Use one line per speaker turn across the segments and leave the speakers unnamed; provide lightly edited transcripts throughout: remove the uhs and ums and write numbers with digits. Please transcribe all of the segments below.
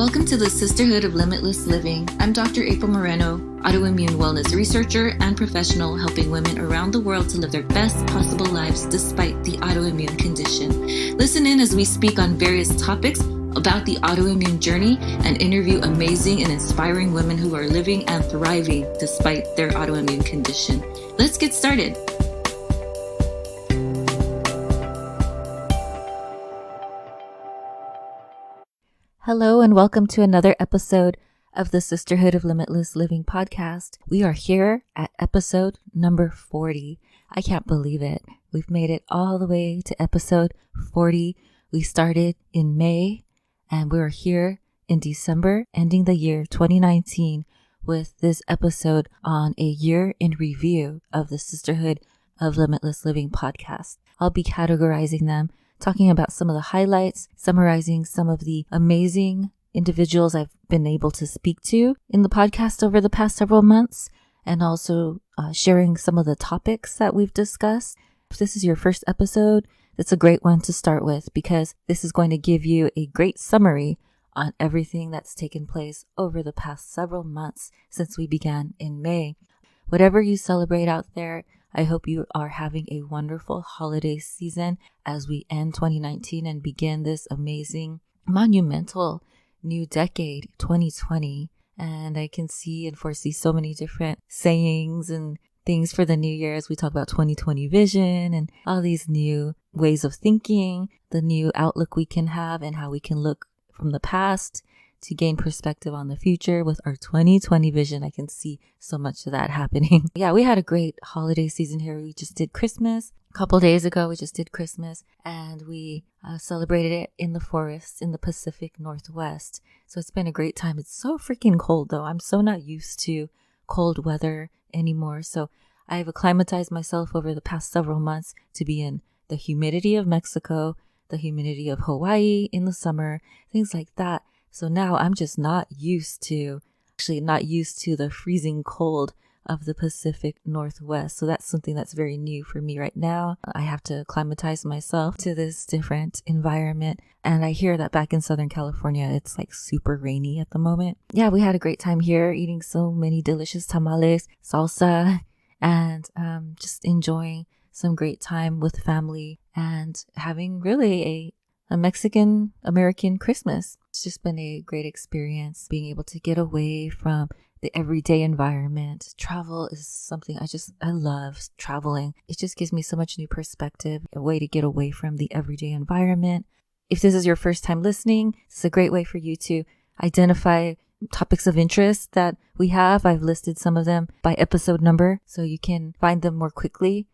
Welcome to the Sisterhood of Limitless Living. I'm Dr. April Moreno, autoimmune wellness researcher and professional helping women around the world to live their best possible lives despite the autoimmune condition. Listen in as we speak on various topics about the autoimmune journey and interview amazing and inspiring women who are living and thriving despite their autoimmune condition. Let's get started. Hello and welcome to another episode of the Sisterhood of Limitless Living podcast. We are here at episode number 40. I can't believe it. We've made it all the way to episode 40. We started in May and we're here in December, ending the year 2019 with this episode on a year in review of the Sisterhood of Limitless Living podcast. I'll be categorizing them, talking about some of the highlights, summarizing some of the amazing individuals I've been able to speak to in the podcast over the past several months, and also sharing some of the topics that we've discussed. If this is your first episode, it's a great one to start with because this is going to give you a great summary on everything that's taken place over the past several months since we began in May. Whatever you celebrate out there, I hope you are having a wonderful holiday season as we end 2019 and begin this amazing, monumental new decade, 2020. And I can see and foresee so many different sayings and things for the new year as we talk about 2020 vision and all these new ways of thinking, the new outlook we can have and how we can look from the past to gain perspective on the future with our 2020 vision. I can see so much of that happening. Yeah, we had a great holiday season here. We just did Christmas. A couple days ago, we just did Christmas and we celebrated it in the forest in the Pacific Northwest. So it's been a great time. It's so freaking cold though. I'm so not used to cold weather anymore. So I've acclimatized myself over the past several months to be in the humidity of Mexico, the humidity of Hawaii in the summer, things like that. So now I'm just not used to the freezing cold of the Pacific Northwest. So that's something that's very new for me right now. I have to acclimatize myself to this different environment. And I hear that back in Southern California, it's like super rainy at the moment. Yeah, we had a great time here eating so many delicious tamales, salsa, and just enjoying some great time with family and having really a Mexican-American Christmas. It's just been a great experience being able to get away from the everyday environment. Travel is something I love traveling. It just gives me so much new perspective, a way to get away from the everyday environment. If this is your first time listening, it's a great way for you to identify topics of interest that we have. I've listed some of them by episode number so you can find them more quickly.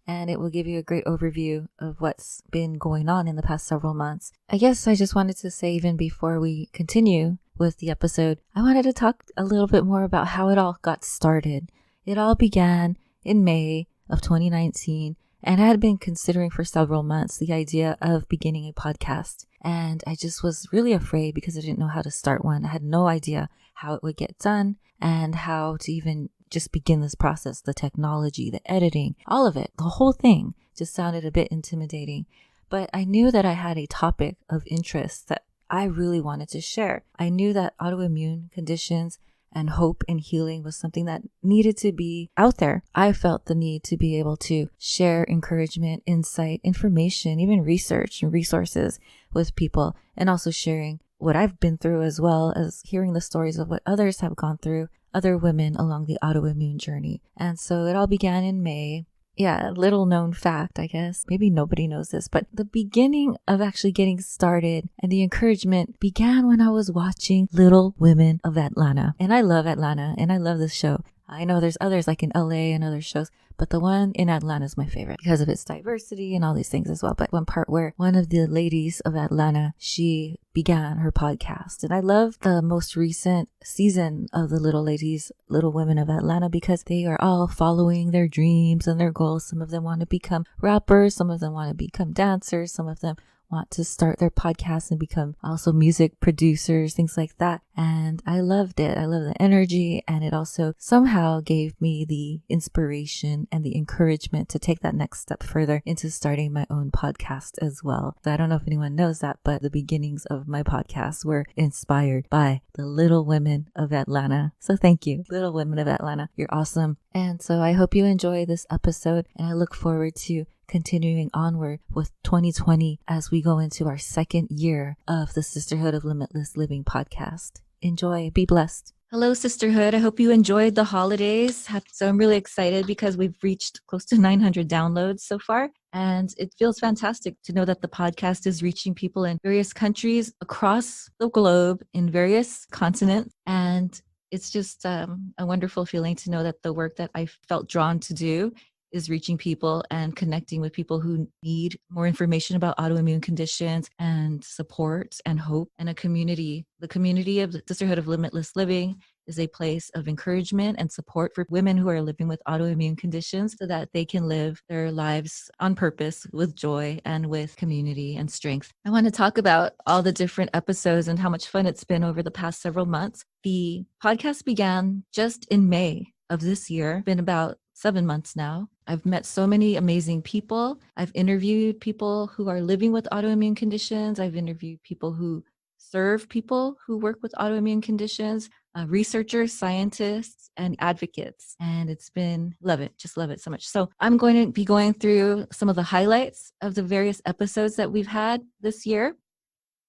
And it will give you a great overview of what's been going on in the past several months. I guess I just wanted to say, even before we continue with the episode, I wanted to talk a little bit more about how it all got started. It all began in May of 2019, and I had been considering for several months the idea of beginning a podcast. And I just was really afraid because I didn't know how to start one. I had no idea how it would get done and how to even just begin this process, the technology, the editing, all of it, the whole thing just sounded a bit intimidating. But I knew that I had a topic of interest that I really wanted to share. I knew that autoimmune conditions and hope and healing was something that needed to be out there. I felt the need to be able to share encouragement, insight, information, even research and resources with people, and also sharing what I've been through as well as hearing the stories of what others have gone through, other women along the autoimmune journey. And so it all began in May. Yeah, a little known fact, I guess. Maybe nobody knows this, but the beginning of actually getting started and the encouragement began when I was watching Little Women of Atlanta. And I love Atlanta and I love this show. I know there's others like in LA and other shows, but the one in Atlanta is my favorite because of its diversity and all these things as well. But one part where one of the ladies of Atlanta, she began her podcast. And I love the most recent season of the Little Women of Atlanta because they are all following their dreams and their goals. Some of them want to become rappers. Some of them want to become dancers. Some of them want to start their podcast and become also music producers, things like that. And I loved it. I love the energy. And it also somehow gave me the inspiration and the encouragement to take that next step further into starting my own podcast as well. So I don't know if anyone knows that, but the beginnings of my podcast were inspired by the Little Women of Atlanta. So thank you, Little Women of Atlanta. You're awesome. And so I hope you enjoy this episode, and I look forward to continuing onward with 2020 as we go into our second year of the Sisterhood of Limitless Living podcast. Enjoy. Be blessed. Hello, Sisterhood. I hope you enjoyed the holidays. So I'm really excited because we've reached close to 900 downloads so far. And it feels fantastic to know that the podcast is reaching people in various countries across the globe, in various continents. And it's just a wonderful feeling to know that the work that I felt drawn to do is reaching people and connecting with people who need more information about autoimmune conditions and support and hope, and a community. The community of the Sisterhood of Limitless Living is a place of encouragement and support for women who are living with autoimmune conditions so that they can live their lives on purpose with joy and with community and strength. I want to talk about all the different episodes and how much fun it's been over the past several months. The podcast began just in May of this year, been about 7 months now. I've met so many amazing people. I've interviewed people who are living with autoimmune conditions. I've interviewed people who serve people who work with autoimmune conditions, researchers, scientists, and advocates. And it's been, love it, just love it so much. So I'm going to be going through some of the highlights of the various episodes that we've had this year.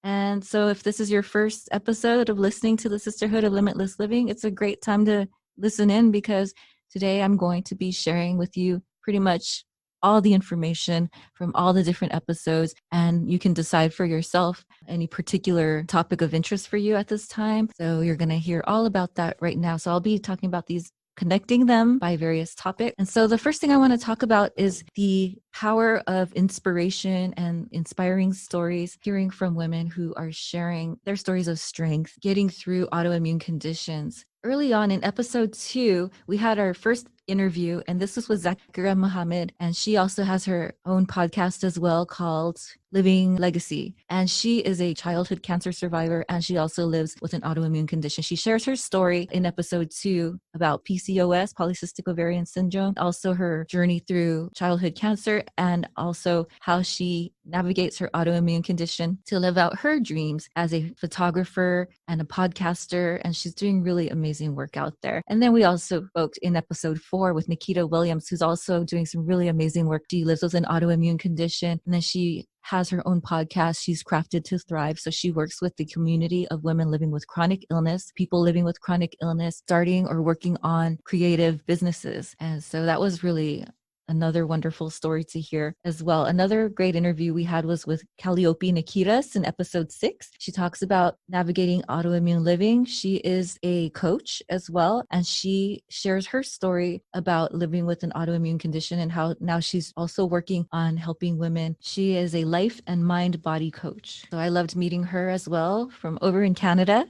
And so if this is your first episode of listening to the Sisterhood of Limitless Living, it's a great time to listen in, because today I'm going to be sharing with you pretty much all the information from all the different episodes, and you can decide for yourself any particular topic of interest for you at this time. So you're going to hear all about that right now. So I'll be talking about these, connecting them by various topics. And so the first thing I want to talk about is the power of inspiration and inspiring stories, hearing from women who are sharing their stories of strength, getting through autoimmune conditions. Early on in episode 2, we had our first interview, and this was with Zakira Muhammad, and she also has her own podcast as well called Living Legacy. And she is a childhood cancer survivor, and she also lives with an autoimmune condition. She shares her story in episode 2 about PCOS, polycystic ovarian syndrome, also her journey through childhood cancer, and also how she navigates her autoimmune condition to live out her dreams as a photographer and a podcaster. And she's doing really amazing work out there. And then we also spoke in episode 4 with Nikita Williams, who's also doing some really amazing work. She lives with an autoimmune condition, and then she has her own podcast. She's Crafted to Thrive. So she works with the community of women living with chronic illness, people living with chronic illness, starting or working on creative businesses. And so that was really another wonderful story to hear as well. Another great interview we had was with Calliope Nikitas in episode 6. She talks about navigating autoimmune living. She is a coach as well, and she shares her story about living with an autoimmune condition and how now she's also working on helping women. She is a life and mind body coach. So I loved meeting her as well from over in Canada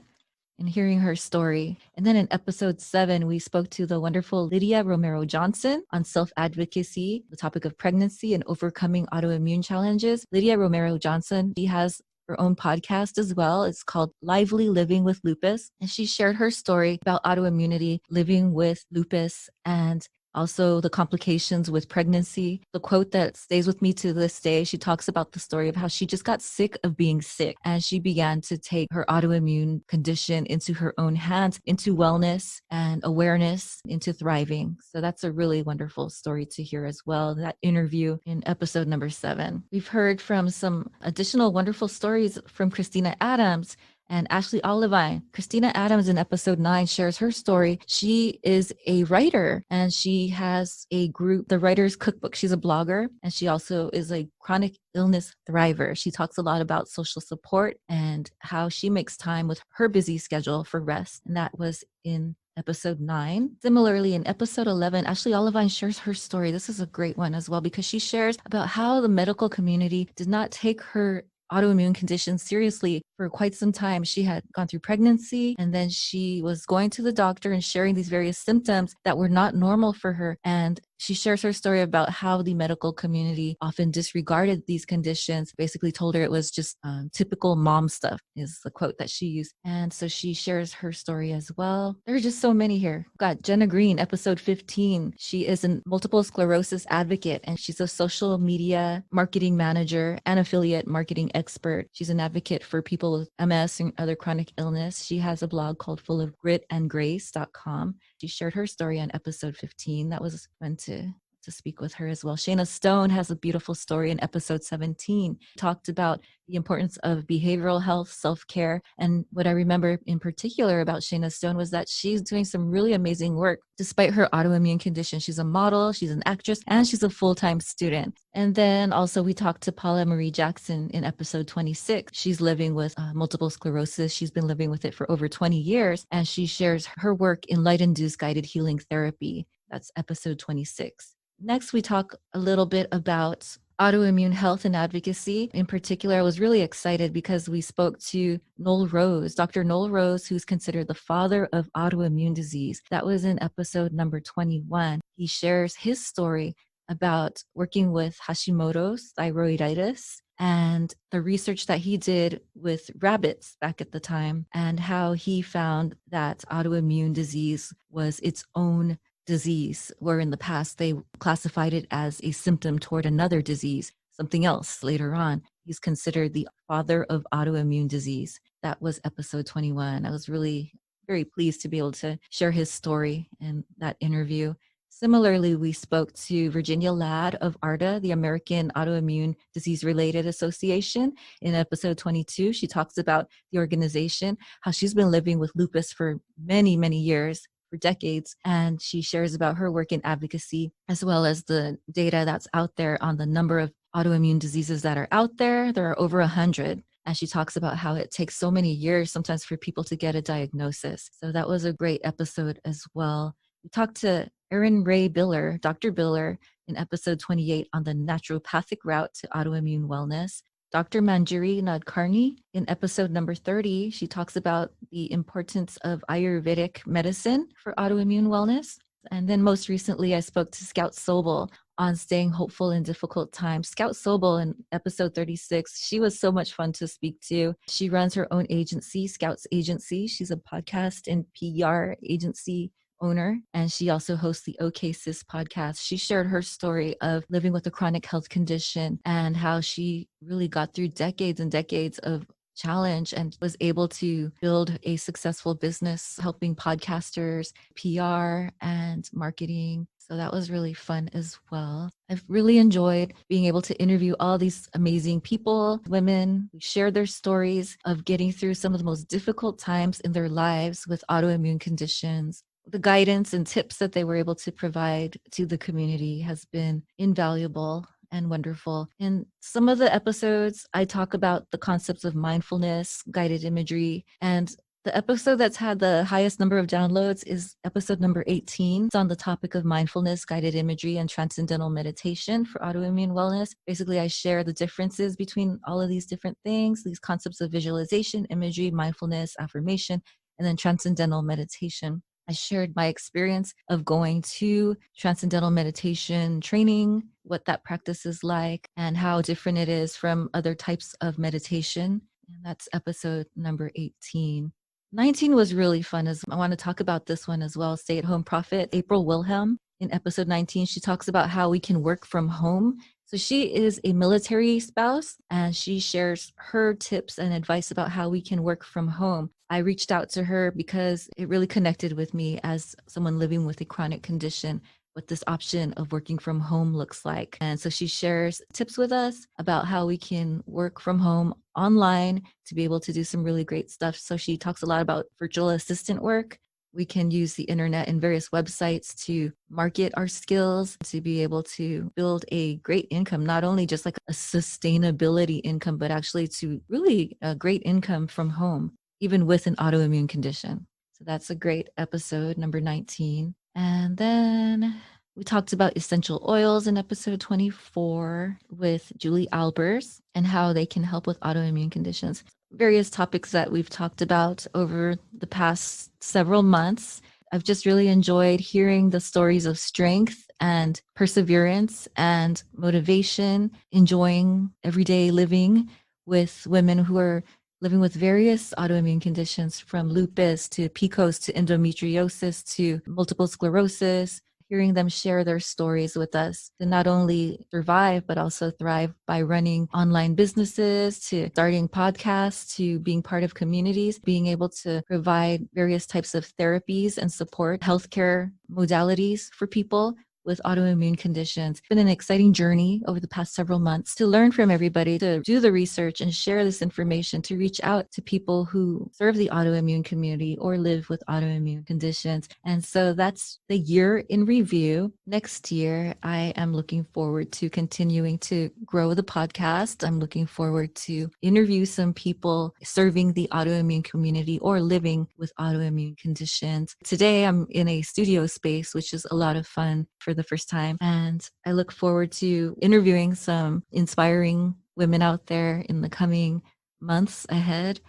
and hearing her story. And then in episode 7, we spoke to the wonderful Lydia Romero Johnson on self-advocacy, the topic of pregnancy and overcoming autoimmune challenges. Lydia Romero Johnson, she has her own podcast as well. It's called Lively Living with Lupus. And she shared her story about autoimmunity, living with lupus, and also the complications with pregnancy. The quote that stays with me to this day, she talks about the story of how she just got sick of being sick, and she began to take her autoimmune condition into her own hands, into wellness and awareness, into thriving. So that's a really wonderful story to hear as well, that interview in episode number 7. We've heard from some additional wonderful stories from Christina Adams and Ashley Olivine. Christina Adams in episode 9 shares her story. She is a writer, and she has a group, the Writer's Cookbook. She's a blogger, and she also is a chronic illness thriver. She talks a lot about social support and how she makes time with her busy schedule for rest. And that was in episode 9. Similarly, in episode 11, Ashley Olivine shares her story. This is a great one as well, because she shares about how the medical community did not take her autoimmune conditions seriously for quite some time. She had gone through pregnancy, and then she was going to the doctor and sharing these various symptoms that were not normal for her. And She shares her story about how the medical community often disregarded these conditions, basically told her it was just typical mom stuff, is the quote that she used. And so she shares her story as well. There are just so many here. Got Jenna Green, episode 15. She is a multiple sclerosis advocate, and she's a social media marketing manager and affiliate marketing expert. She's an advocate for people with MS and other chronic illness. She has a blog called fullofgritandgrace.com. She shared her story on episode 15. That was fun to speak with her as well. Shayna Stone has a beautiful story in episode 17. Talked about the importance of behavioral health, self-care. And what I remember in particular about Shayna Stone was that she's doing some really amazing work despite her autoimmune condition. She's a model, she's an actress, and she's a full-time student. And then also we talked to Paula Marie Jackson in episode 26. She's living with multiple sclerosis. She's been living with it for over 20 years, and she shares her work in light-induced guided healing therapy. That's episode 26. Next, we talk a little bit about autoimmune health and advocacy. In particular, I was really excited because we spoke to Noel Rose, Dr. Noel Rose, who's considered the father of autoimmune disease. That was in episode number 21. He shares his story about working with Hashimoto's thyroiditis and the research that he did with rabbits back at the time, and how he found that autoimmune disease was its own disease, where in the past they classified it as a symptom toward another disease, something else later on. He's considered the father of autoimmune disease. That was episode 21. I was really very pleased to be able to share his story in that interview. Similarly, we spoke to Virginia Ladd of ARDA, the American Autoimmune Disease Related Association, in episode 22. She talks about the organization, how she's been living with lupus for many, many years, for decades. And she shares about her work in advocacy, as well as the data that's out there on the number of autoimmune diseases that are out there. There are over 100. And she talks about how it takes so many years sometimes for people to get a diagnosis. So that was a great episode as well. We talked to Erin Ray Biller, Dr. Biller, in episode 28 on the naturopathic route to autoimmune wellness. Dr. Manjari Nadkarni, in episode number 30, she talks about the importance of Ayurvedic medicine for autoimmune wellness. And then most recently, I spoke to Scout Sobel on staying hopeful in difficult times. Scout Sobel in episode 36, she was so much fun to speak to. She runs her own agency, Scouts Agency. She's a podcast and PR agency owner, and she also hosts the OK Sis podcast. She shared her story of living with a chronic health condition and how she really got through decades and decades of challenge and was able to build a successful business helping podcasters, PR, and marketing. So that was really fun as well. I've really enjoyed being able to interview all these amazing people, women who share their stories of getting through some of the most difficult times in their lives with autoimmune conditions. The guidance and tips that they were able to provide to the community has been invaluable and wonderful. In some of the episodes, I talk about the concepts of mindfulness, guided imagery, and the episode that's had the highest number of downloads is episode number 18. It's on the topic of mindfulness, guided imagery, and transcendental meditation for autoimmune wellness. Basically, I share the differences between all of these different things, these concepts of visualization, imagery, mindfulness, affirmation, and then transcendental meditation. I shared my experience of going to transcendental meditation training, what that practice is like, and how different it is from other types of meditation. And that's episode number 18. 19 was really fun. I want to talk about this one as well. Stay-at-home prophet April Wilhelm. In episode 19, she talks about how we can work from home. So she is a military spouse, and she shares her tips and advice about how we can work from home. I reached out to her because it really connected with me as someone living with a chronic condition, what this option of working from home looks like. And so she shares tips with us about how we can work from home online to be able to do some really great stuff. So she talks a lot about virtual assistant work. We can use the internet and various websites to market our skills, to be able to build a great income, not only just like a sustainability income, but actually to really a great income from home, even with an autoimmune condition. So that's a great episode, number 19. And then we talked about essential oils in episode 24 with Julie Albers and how they can help with autoimmune conditions. Various topics that we've talked about over the past several months. I've just really enjoyed hearing the stories of strength and perseverance and motivation, enjoying everyday living with women who are living with various autoimmune conditions, from lupus to PCOS to endometriosis to multiple sclerosis, hearing them share their stories with us to not only survive, but also thrive by running online businesses, to starting podcasts, to being part of communities, being able to provide various types of therapies and support healthcare modalities for people with autoimmune conditions. It's been an exciting journey over the past several months to learn from everybody, to do the research and share this information, to reach out to people who serve the autoimmune community or live with autoimmune conditions. And so that's the year in review. Next year, I am looking forward to continuing to grow the podcast. I'm looking forward to interview some people serving the autoimmune community or living with autoimmune conditions. Today, I'm in a studio space, which is a lot of fun for the first time. And I look forward to interviewing some inspiring women out there in the coming months ahead.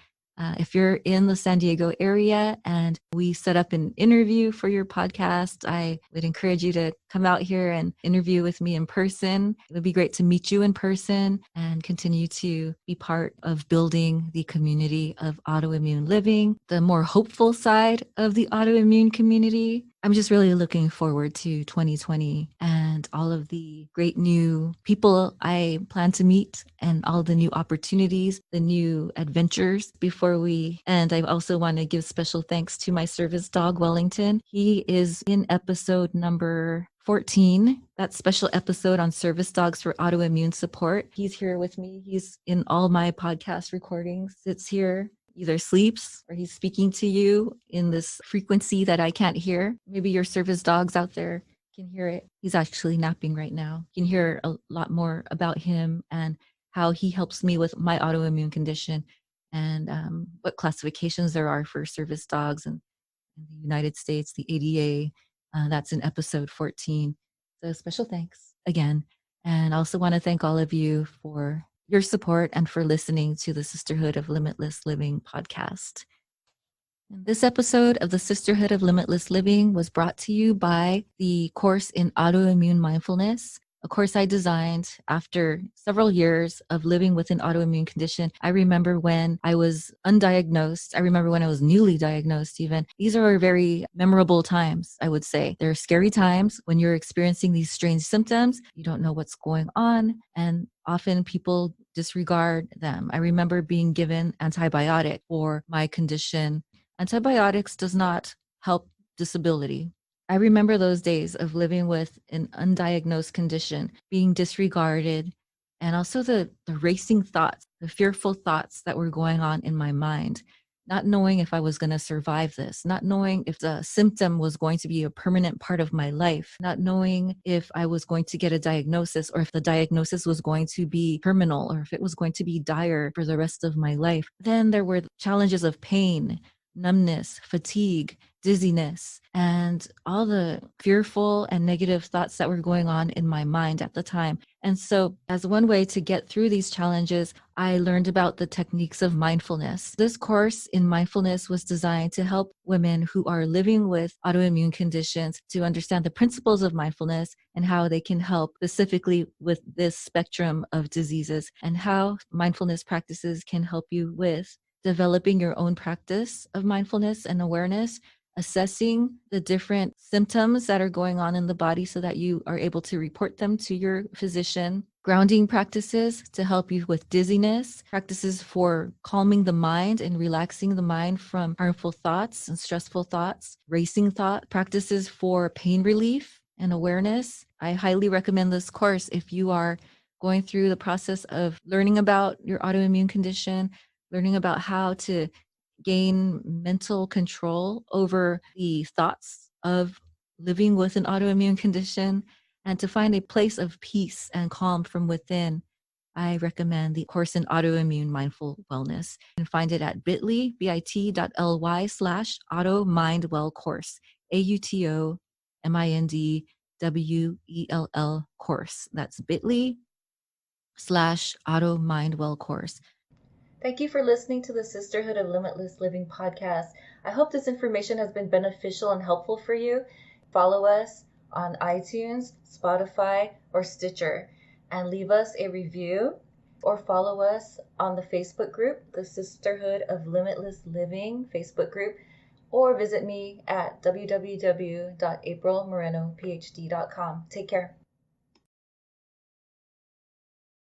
If you're in the San Diego area and we set up an interview for your podcast, I would encourage you to come out here and interview with me in person. It would be great to meet you in person and continue to be part of building the community of autoimmune living, the more hopeful side of the autoimmune community. I'm just really looking forward to 2020 and all of the great new people I plan to meet and all the new opportunities, the new adventures before we end. I also want to give special thanks to my service dog, Wellington. He is in episode number 14, that special episode on service dogs for autoimmune support. He's here with me. He's in all my podcast recordings, sits here, either sleeps or he's speaking to you in this frequency that I can't hear. Maybe your service dogs out there can hear it. He's actually napping right now. You can hear a lot more about him and how he helps me with my autoimmune condition and what classifications there are for service dogs in the United States, the ADA. That's in episode 14. So special thanks again. And I also want to thank all of you for your support and for listening to the Sisterhood of Limitless Living podcast. And this episode of the Sisterhood of Limitless Living was brought to you by the course in autoimmune mindfulness, a course I designed after several years of living with an autoimmune condition. I remember when I was undiagnosed. I remember when I was newly diagnosed even. These are very memorable times, I would say. They're scary times when you're experiencing these strange symptoms. You don't know what's going on, and often people disregard them. I remember being given antibiotic for my condition. Antibiotics does not help disability. I remember those days of living with an undiagnosed condition, being disregarded, and also the racing thoughts, the fearful thoughts that were going on in my mind, not knowing if I was going to survive this, not knowing if the symptom was going to be a permanent part of my life, not knowing if I was going to get a diagnosis or if the diagnosis was going to be terminal or if it was going to be dire for the rest of my life. Then there were challenges of pain, numbness, fatigue, dizziness, and all the fearful and negative thoughts that were going on in my mind at the time. And so, as one way to get through these challenges, I learned about the techniques of mindfulness. This course in mindfulness was designed to help women who are living with autoimmune conditions to understand the principles of mindfulness and how they can help specifically with this spectrum of diseases, and how mindfulness practices can help you with developing your own practice of mindfulness and awareness, assessing the different symptoms that are going on in the body so that you are able to report them to your physician, grounding practices to help you with dizziness, practices for calming the mind and relaxing the mind from harmful thoughts and stressful thoughts, racing thought, practices for pain relief and awareness. I highly recommend this course if you are going through the process of learning about your autoimmune condition, learning about how to gain mental control over the thoughts of living with an autoimmune condition, and to find a place of peace and calm from within. I recommend the course in autoimmune mindful wellness. You can find it at bit.ly/auto-mind-well course, AUTOMINDWELL course. That's bit.ly/auto-mind-well course. Thank you for listening to the Sisterhood of Limitless Living podcast. I hope this information has been beneficial and helpful for you. Follow us on iTunes, Spotify, or Stitcher, and leave us a review, or follow us on the Facebook group, the Sisterhood of Limitless Living Facebook group, or visit me at www.aprilmorenophd.com. Take care.